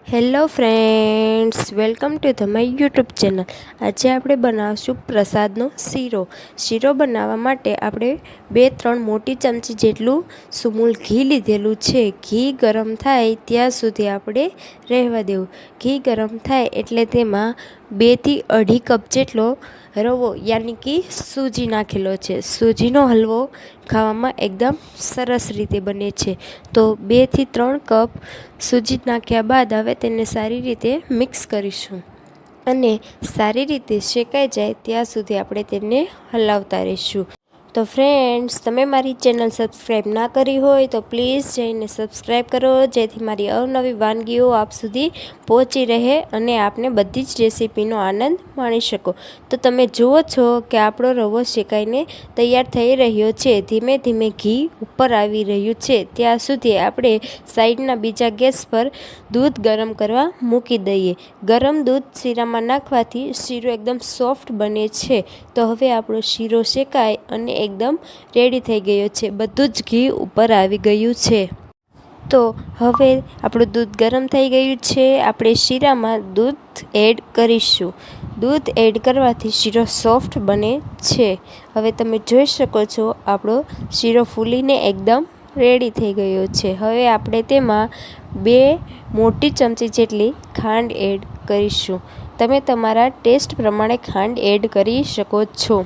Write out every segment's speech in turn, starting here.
Hello friends, welcome to the my YouTube channel. આજે આપણે બનાવશું પ્રસાદનો શીરો બનાવવા માટે આપણે 2-3 મોટી ચમચી જેટલું સુમૂલ ઘી લીધેલું છે. ઘી ગરમ થાય ત્યાં સુધી આપણે રહેવા દેવું. ઘી ગરમ થાય એટલે તેમાં 2 થી 2.5 કપ જેટલો રવો યાની કે સૂજી નાખેલો છે. સૂજીનો હલવો ખાવામાં એકદમ સરસ રીતે બને છે. તો 2 થી 3 કપ સૂજી નાખ્યા બાદ હવે તેને સારી રીતે મિક્સ કરીશું અને સારી રીતે શેકાઈ જાય ત્યાં સુધી આપણે તેને હલાવતા રહીશું. તો ફ્રેન્ડ્સ, તમે મારી ચેનલ સબસ્ક્રાઈબ ના કરી હોય તો પ્લીઝ જઈને સબસ્ક્રાઈબ કરો, જેથી મારી અવનવી વાનગીઓ આપ સુધી પહોંચી રહે અને આપને બધી જ રેસીપીનો આનંદ માણી શકો. તો તમે જુઓ છો કે આપણો રવો શેકાઈને તૈયાર થઈ રહ્યો છે. ધીમે ધીમે ઘી ઉપર આવી રહ્યું છે. ત્યાં સુધી આપણે સાઈડના બીજા ગેસ પર દૂધ ગરમ કરવા મૂકી દઈએ. ગરમ દૂધ શીરામાં નાખવાથી શીરો એકદમ સોફ્ટ બને છે. તો હવે આપણો શીરો શેકાય અને એકદમ રેડી થઈ ગયો છે. બધું જ ઘી ઉપર આવી ગયું છે. તો હવે આપણું દૂધ ગરમ થઈ ગયું છે. આપણે શીરામાં દૂધ એડ કરીશું. દૂધ એડ કરવાથી શીરો સોફ્ટ બને છે. હવે તમે જોઈ શકો છો આપણો શીરો ફૂલીને એકદમ રેડી થઈ ગયો છે. હવે આપણે તેમાં 2 મોટી ચમચી જેટલી ખાંડ એડ કરીશું. તમે તમારા ટેસ્ટ પ્રમાણે ખાંડ એડ કરી શકો છો.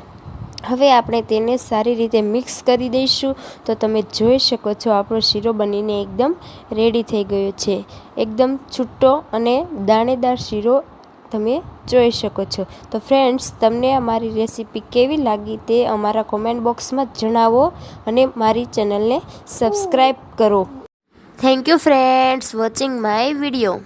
હવે આપણે તેને સારી રીતે મિક્સ કરી દઈશું. તો તમે જોઈ શકો છો આપણો શીરો બનીને એકદમ રેડી થઈ ગયો છે. એકદમ છૂટો અને દાણેદાર શીરો તમે જોઈ શકો છો. તો ફ્રેન્ડ્સ, તમને અમારી રેસીપી કેવી લાગી તે અમારા કોમેન્ટ બોક્સમાં જણાવો અને મારી ચેનલને સબસ્ક્રાઈબ કરો. Thank you friends watching my video.